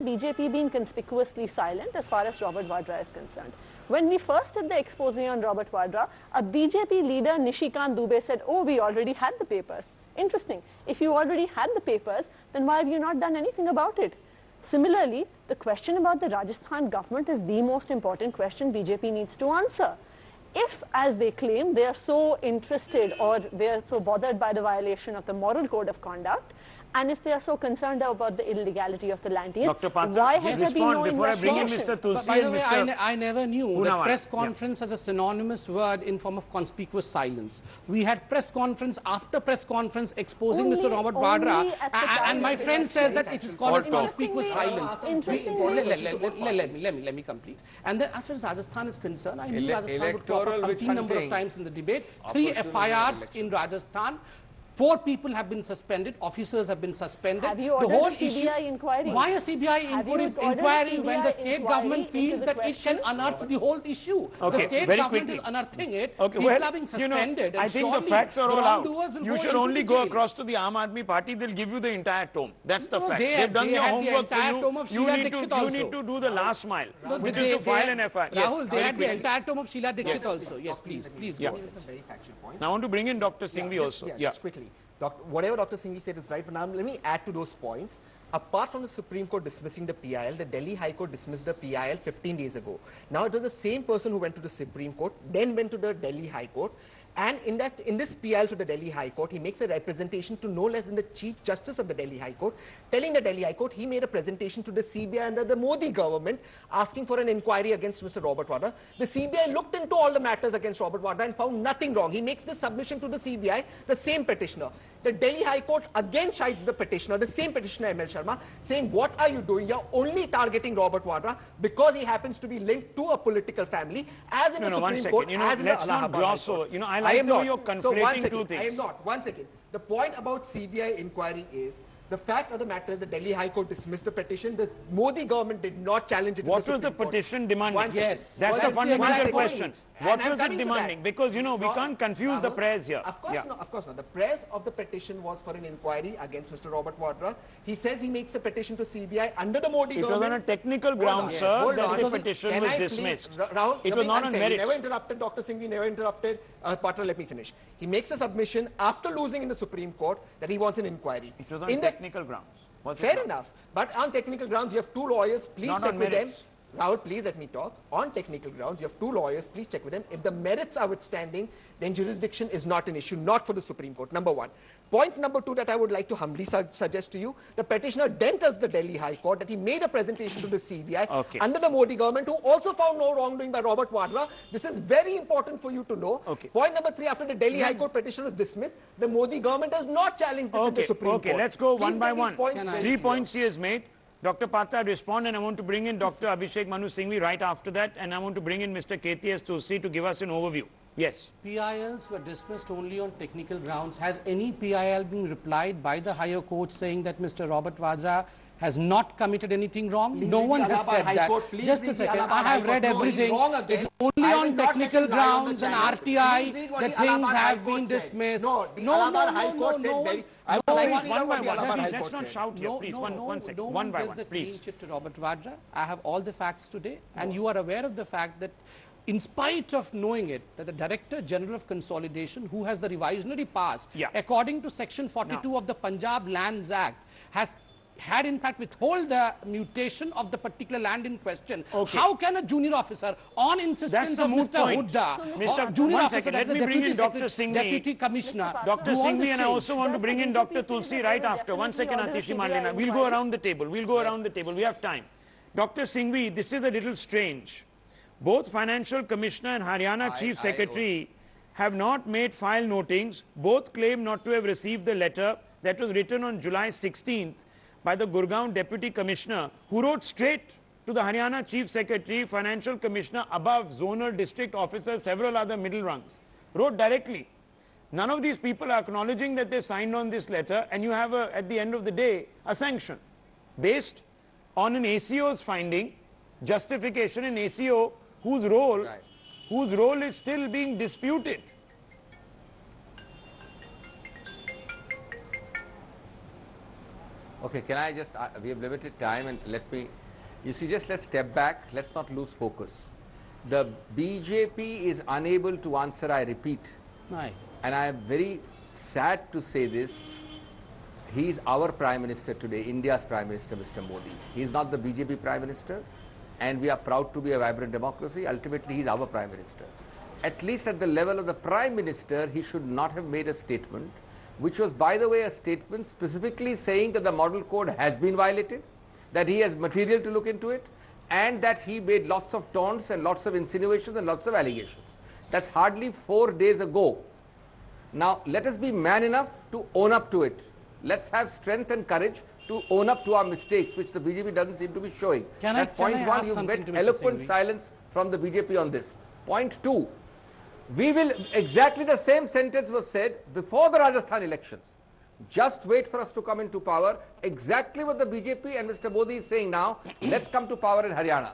BJP being conspicuously silent as far as Robert Vadra is concerned. When we first did the expose on Robert Vadra, a BJP leader, Nishikant Dubey, said, oh, we already had the papers. Interesting. If you already had the papers, then why have you not done anything about it? Similarly, the question about the Rajasthan government is the most important question BJP needs to answer. If, as they claim, they are so interested or they are so bothered by the violation of the moral code of conduct, and if they are so concerned about the illegality of the land deal, Dr. Patra, why has there been no before I bring in investigation? Mr. Tulsi By the way, Mr. I never knew that press conference has a synonymous word in form of conspicuous silence. We had press conference after press conference exposing Mr. Robert Vadra, and my friend says that it is called as conspicuous silence. Let me complete. And then as far as Rajasthan is concerned, I knew Rajasthan would crop up a number of times in the debate. 3 FIRs in Rajasthan. 4 people have been suspended, officers have been suspended. Have you ordered the whole a CBI inquiry? Why a CBI inquiry when the state government feels that it can unearth the whole issue? Okay, the state very government quickly. is unearthing it. Okay, People well, are being suspended. I think the facts are all out. You should only go across to the Aam Aadmi Party. They'll give you the entire tome. That's the fact. They've done your homework for you. You need to do the last mile, which is to file an FIR. Rahul, they had the entire tome of Sheila Dixit also. Yes, please go. It's a very factual point. Now I want to bring in Dr. Singhvi also. Just quickly. Whatever Dr. Singhvi said is right, but now let me add to those points. Apart from the Supreme Court dismissing the PIL, the Delhi High Court dismissed the PIL 15 days ago. Now it was the same person who went to the Supreme Court, then went to the Delhi High Court, and in this PIL to the Delhi High Court, he makes a representation to no less than the Chief Justice of the Delhi High Court, telling the Delhi High Court he made a presentation to the CBI under the Modi government, asking for an inquiry against Mr. Robert Vadra. The CBI looked into all the matters against Robert Vadra and found nothing wrong. He makes the submission to the CBI, the same petitioner. The Delhi High Court again chides the petitioner, the same petitioner ML Sharma, saying, what are you doing? You're only targeting Robert Vadra because he happens to be linked to a political family, as in the Supreme Court, as in the Allahabad High Court. I like the way you're conflating two things. I am not. One second. The point about CBI inquiry is, the fact of the matter is the Delhi High Court dismissed the petition. The Modi government did not challenge it. What was the petition demanding? Yes. That's the fundamental question. What was it demanding? Because, we can't confuse the prayers here. Of course not. Of course not. The prayers of the petition was for an inquiry against Mr. Robert Vadra. He says he makes a petition to CBI under the Modi government. It was on a technical ground, sir, that the petition was dismissed. Rahul, it was not on merits. Never interrupted Dr. Singhvi, never interrupted. Patra, let me finish. He makes a submission after losing in the Supreme Court that he wants an inquiry. It was on technical grounds. Fair enough. But on technical grounds, you have 2 lawyers. Please check with them. Rahul, please let me talk. On technical grounds, you have 2 lawyers. Please check with them. If the merits are withstanding, then jurisdiction is not an issue, not for the Supreme Court. Number 1. Point number 2 that I would like to humbly suggest to you, the petitioner then tells the Delhi High Court that he made a presentation to the CBI under the Modi government, who also found no wrongdoing by Robert Vadra. This is very important for you to know. Point number 3, after the Delhi High Court petition was dismissed, the Modi government has not challenged it in the Supreme Court. Okay, let's go one by one. 3 points he has made. Dr. Patra, respond, and I want to bring in Dr. Abhishek Manu Singhvi right after that, and I want to bring in Mr. KTS Tulsi to give us an overview. Yes. PILs were dismissed only on technical grounds. Has any PIL been replied by the higher court saying that Mr. Robert Vadra has not committed anything wrong? No one has said that. Just a second. I have read everything. It is only on technical grounds and RTI that things have been dismissed. No. Let's not shout here, please. One second. One by one, please. To Robert Vadra. I have all the facts today, and you are aware of the fact that in spite of knowing it, that the Director General of Consolidation, who has the revisionary pass, according to Section 42 of the Punjab Lands Act, has had in fact withhold the mutation of the particular land in question. How can a junior officer, on insistence of Mr. Hooda, junior officer, let me bring in Dr. Singhvi, Deputy Commissioner, Dr. Singhvi, and I also want to bring in Dr. Tulsi right after. 1 second, Atishi Marlena. We'll go around the table. We have time. Dr. Singhvi, this is a little strange. Both Financial Commissioner and Haryana Chief Secretary have not made file notings. Both claim not to have received the letter that was written on July 16th by the Gurgaon Deputy Commissioner, who wrote straight to the Haryana Chief Secretary, Financial Commissioner, above, zonal district officers, several other middle rungs. Wrote directly. None of these people are acknowledging that they signed on this letter, and you have, at the end of the day, a sanction based on an ACO's finding, justification, an ACO whose role is still being disputed. Okay. Okay, can I just, we have limited time and let me, you see, just let's step back, let's not lose focus. The BJP is unable to answer, I repeat. Right. And I am very sad to say this. He is our Prime Minister today, India's Prime Minister, Mr. Modi. He is not the BJP Prime Minister, and we are proud to be a vibrant democracy. Ultimately, he is our Prime Minister. At least at the level of the Prime Minister, he should not have made a statement, which was, by the way, a statement specifically saying that the model code has been violated, that he has material to look into it, and that he made lots of taunts and lots of insinuations and lots of allegations. That's hardly 4 days ago. Now, let us be man enough to own up to it. Let's have strength and courage to own up to our mistakes, which the BJP doesn't seem to be showing. That's point one. You've met eloquent silence from the BJP on this. Point two, we will, exactly the same sentence was said before the Rajasthan elections. Just wait for us to come into power. Exactly what the BJP and Mr. Modi is saying now. Let's come to power in Haryana.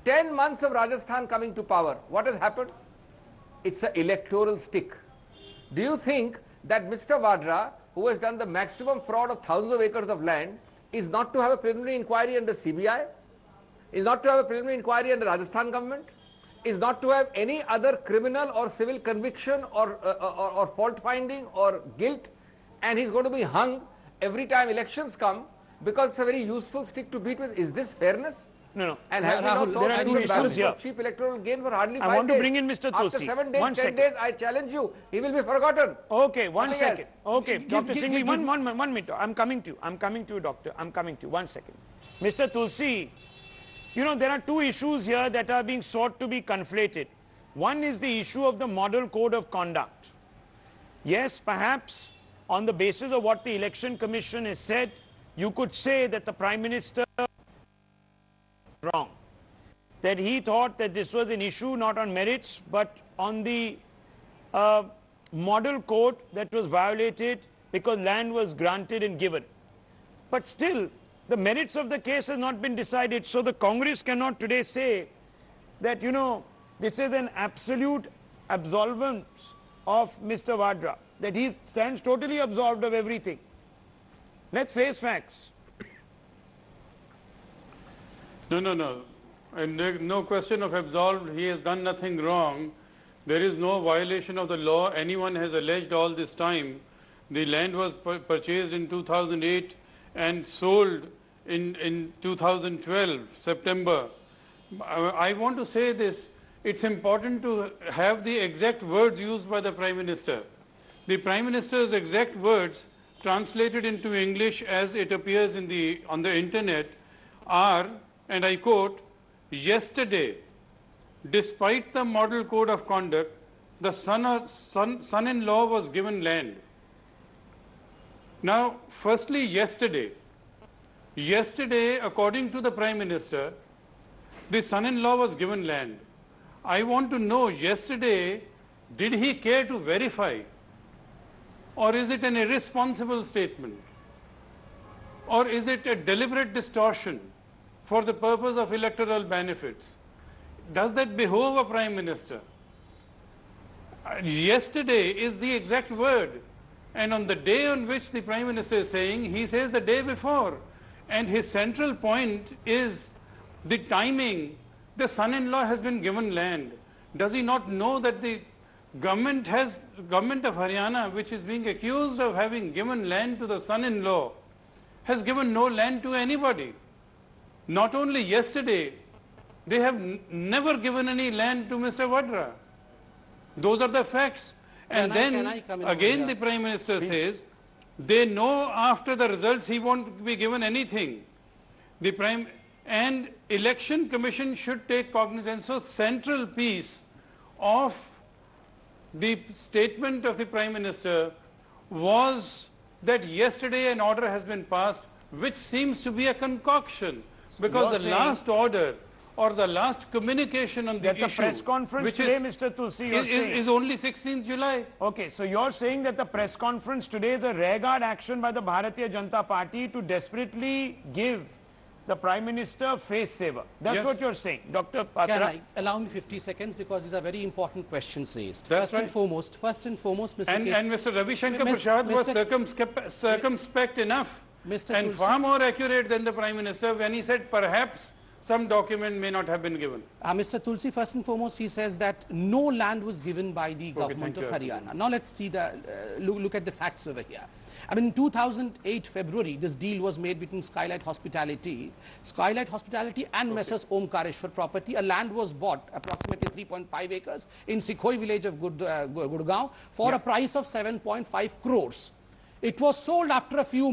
10 months of Rajasthan coming to power. What has happened? It's an electoral stick. Do you think that Mr. Vadra, who has done the maximum fraud of thousands of acres of land, is not to have a preliminary inquiry under CBI? Is not to have a preliminary inquiry under Rajasthan government? Is not to have any other criminal or civil conviction or fault finding or guilt? And he's going to be hung every time elections come because it's a very useful stick to beat with. Is this fairness? No. And have Rahul, there are two issues here. Cheap electoral gain for hardly 5 days. I want to bring in Mr. Tulsi. After 7 days, 10 days, I challenge you. He will be forgotten. Okay, one second. Else. Okay, Dr. Singhvi, one minute. I'm coming to you, doctor. I'm coming to you. 1 second. Mr. Tulsi, you know, there are two issues here that are being sought to be conflated. One is the issue of the model code of conduct. Yes, perhaps on the basis of what the Election Commission has said, you could say that the Prime Minister wrong. That he thought that this was an issue not on merits but on the model code that was violated because land was granted and given. But still, the merits of the case has not been decided, so the Congress cannot today say that, you know, this is an absolute absolvance of Mr. Vadra, that he stands totally absolved of everything. Let's face facts. No. And no question of absolved. He has done nothing wrong. There is no violation of the law anyone has alleged all this time. The land was purchased in 2008 and sold in 2012, September. I want to say this. It's important to have the exact words used by the Prime Minister. The Prime Minister's exact words translated into English as it appears on the internet are, and I quote, "Yesterday, despite the model code of conduct, the son-in-law was given land." Now, firstly, yesterday, according to the Prime Minister, the son-in-law was given land. I want to know, yesterday, did he care to verify? Or is it an irresponsible statement? Or is it a deliberate distortion for the purpose of electoral benefits? Does that behove a Prime Minister? Yesterday is the exact word. And on the day on which the Prime Minister is saying, he says the day before. And his central point is the timing. The son-in-law has been given land. Does he not know that the government of Haryana, which is being accused of having given land to the son-in-law, has given no land to anybody? Not only yesterday, they have never given any land to Mr. Vadra. Those are the facts. And then again the Prime Minister says, they know after the results he won't be given anything. And Election Commission should take cognizance. So central piece of the statement of the Prime Minister was that yesterday an order has been passed which seems to be a concoction, because the last order or the last communication on the issue, the press conference today, Mr. Tulsi, is only 16th July. Okay, so you're saying that the press conference today is a rearguard action by the Bharatiya Janata Party to desperately give the Prime Minister face saver. That's what you're saying. Dr. Patra. Can I allow me 50 seconds, because these are very important questions raised. First and foremost, Mr. And Mr. Ravi Shankar Prasad was circumspect enough And far more accurate than the Prime Minister when he said perhaps some document may not have been given. Mr. Tulsi, first and foremost, he says that no land was given by the government of Haryana. Now let's see look at the facts over here. I mean, in 2008 February, this deal was made between Skylight Hospitality and Messrs. Omkareshwar Property. A land was bought, approximately 3.5 acres, in Sikhoi village of Gurgaon for a price of 7.5 crores. It was sold after a few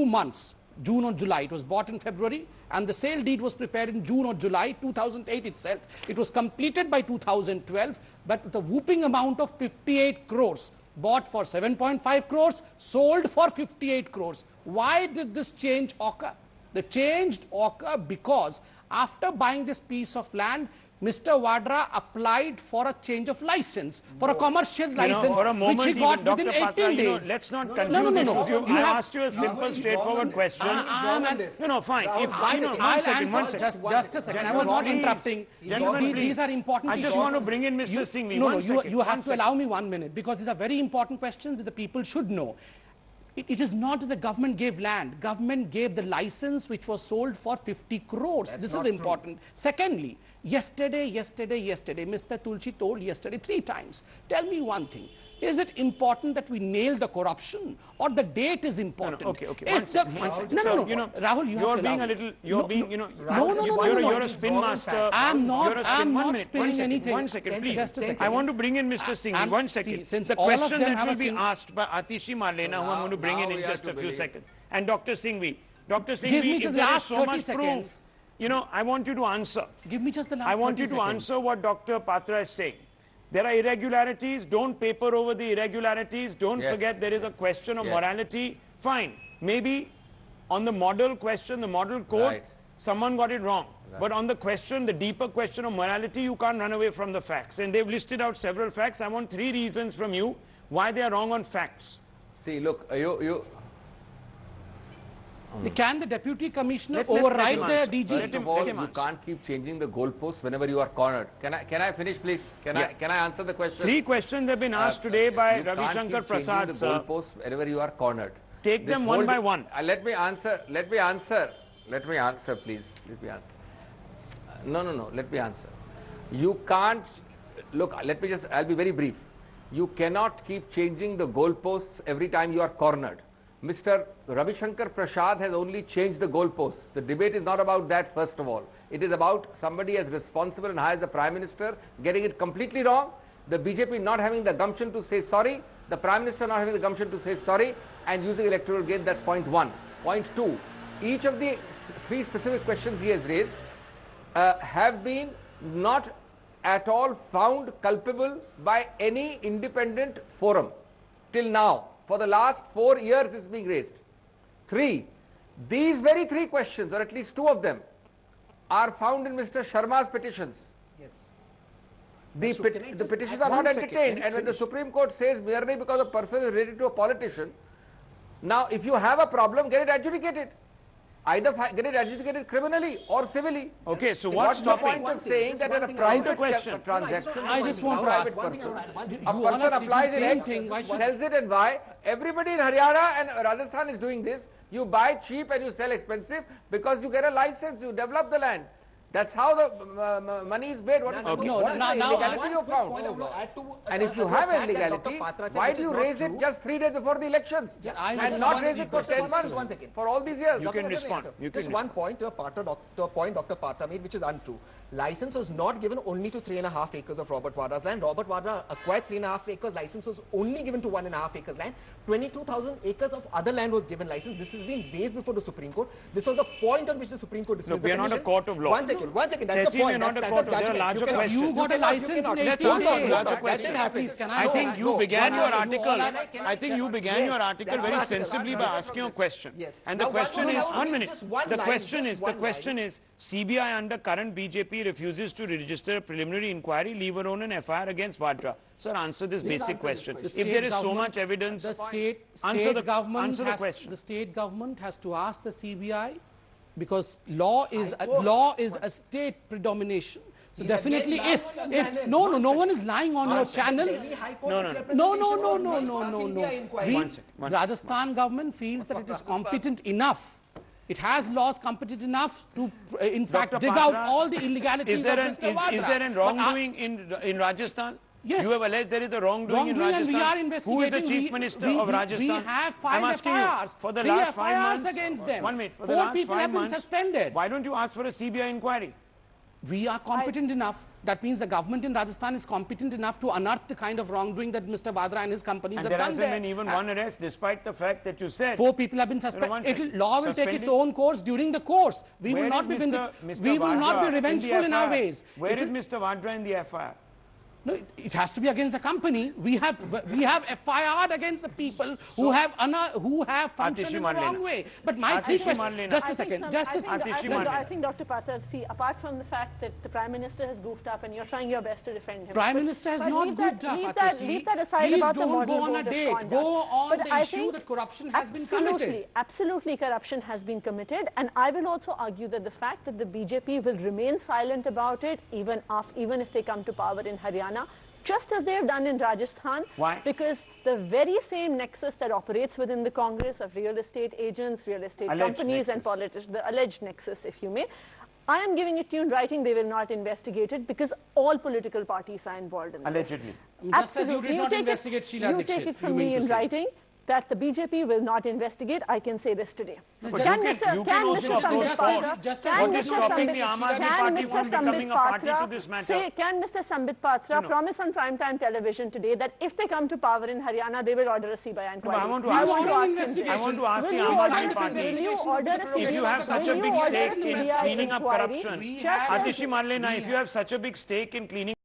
months, June or July. It was bought in February, and the sale deed was prepared in June or July 2008 itself. It was completed by 2012, but with a whooping amount of 58 crores. Bought for 7.5 crores, sold for 58 crores. Why did this change occur? The change occurred because after buying this piece of land, Mr. Vadra applied for a change of license, for a commercial license, for a moment, which he got Dr. within 18 days. Let's not confuse issues. I asked you a simple, straightforward question. No, fine. One second. Just a second. I was not interrupting. These are important issues. I just want to bring in Mr. Singhvi. You have to allow me 1 minute, because these are very important questions that the people should know. It is not that the government gave land. Government gave the license, which was sold for 50 crores. This is important. Secondly, yesterday, Mr. Tulsi told yesterday 3 times. Tell me one thing. Is it important that we nail the corruption, or the date is important? Okay. One second. Rahul, you're being a little, you're a spin master. I'm not spinning anything. 1 second, please. Just a second. I want to bring in Mr. Singhvi. 1 second. The question that will be asked by Atishi Marlena, who I'm going to bring in just a few seconds. And Dr. Singhvi. Dr. Singhvi, if there is so much proof, I want you to answer. Give me just the last 30 seconds. I want you to answer what Dr. Patra is saying. There are irregularities. Don't paper over the irregularities. Don't forget there is a question of morality. Fine. Maybe on the model question, the model code, someone got it wrong. But on the question, the deeper question of morality, you can't run away from the facts. And they've listed out several facts. I want 3 reasons from you why they are wrong on facts. See, look, Can the Deputy Commissioner override the DG? First of all, you can't keep changing the goalposts whenever you are cornered. Can I finish, please? Can I answer the question? 3 questions have been asked today by Ravi Shankar Prasad, the goalposts whenever you are cornered. Take them one by one. Let me answer, please. Let me answer. Let me answer. You can't, look, I'll be very brief. You cannot keep changing the goalposts every time you are cornered. Mr. Ravi Shankar Prasad has only changed the goalposts. The debate is not about that, first of all. It is about somebody as responsible and high as the Prime Minister getting it completely wrong, the BJP not having the gumption to say sorry, the Prime Minister not having the gumption to say sorry, and using electoral gain. That's point 1. Point 2, each of the 3 specific questions he has raised have been not at all found culpable by any independent forum till now. For the last 4 years it's being raised. 3, these very 3 questions, or at least 2 of them, are found in Mr. Sharma's petitions. Yes. The petitions are not entertained, and when the Supreme Court says merely because a person is related to a politician, now if you have a problem, get it adjudicated. Either get it adjudicated criminally or civilly. Okay, so what's the point of saying that in a private transaction, I just want to private person, a person applies in X, sells it in Y. Everybody in Haryana and Rajasthan is doing this. You buy cheap and you sell expensive because you get a license, you develop the land. That's how the money is made. What is the illegality you found? And if you have illegality, why do you raise it just 3 days before the elections and not raise it for 10 months for all these years? You can respond. Just one point to a point Dr. Patra made, which is untrue. License was not given only to 3.5 acres of Robert Vadra's land. Robert Vadra acquired 3.5 acres. License was only given to 1.5 acres land. 22,000 acres of other land was given license. This has been raised before the Supreme Court. This was the point on which the Supreme Court dismissed the petition. We are not a court of law. One second. That's the point. That's the judgment. You got a license in 18 days. I think you began your article. I think you began your article very sensibly by asking a question. And the question is, 1 minute. The question is, CBI under current BJP refuses to register a preliminary inquiry, leave alone an FIR against Vadra. Sir, answer this basic question. If there is so much evidence, the state government has to ask the CBI, because law is a state predomination. So definitely if no one is lying on your channel. Rajasthan government feels that it is competent enough. It has laws competent enough to, in fact, dig out all the illegalities Is there of Mr. Vadra. is there a wrongdoing in Rajasthan? Yes. You have alleged there is a wrongdoing in Rajasthan. And we are investigating. Who is the chief minister of Rajasthan? We have I'm filed asking FIRs. you, for the last 5 months. against them. 1 minute. For 4 the last people 5 have been months, suspended. why don't you ask for a CBI inquiry? We are competent enough. That means the government in Rajasthan is competent enough to unearth the kind of wrongdoing that Mr. Vadra and his companies And have there done hasn't there. been even one arrest, despite the fact that you said 4 people have been suspended. Law will take its own course during the course. We will not be revengeful in our ways. Where is Mr. Vadra in the FIR? No, it has to be against the company. We have FIR'd against the people who have functioned in the wrong way. But my three questions. Just a second. I think Dr. Pathak, see, apart from the fact that the Prime Minister has goofed up and you're trying your best to defend him. Prime Minister has not goofed up. Leave that aside about the model go on a date. Go on the issue that corruption has been committed. Absolutely, corruption has been committed, and I will also argue that the fact that the BJP will remain silent about it, even if they come to power in Haryana, just as they have done in Rajasthan. Why? Because the very same nexus that operates within the Congress of real estate agents, real estate companies and politicians, the alleged nexus, if you may, I am giving it to you in writing. They will not investigate it because all political parties are involved in Allegedly. this. Just as you did not investigate Sheila Dixit. You take it from me in writing that the BJP will not investigate. I can say this today. Can Mr. Sambit Patra promise on primetime television today that if they come to power in Haryana, they will order a CBI inquiry? I want to ask the Aam Aadmi Party, if you have such a big stake in cleaning up corruption, Atishi Marlena, if you have such a big stake in cleaning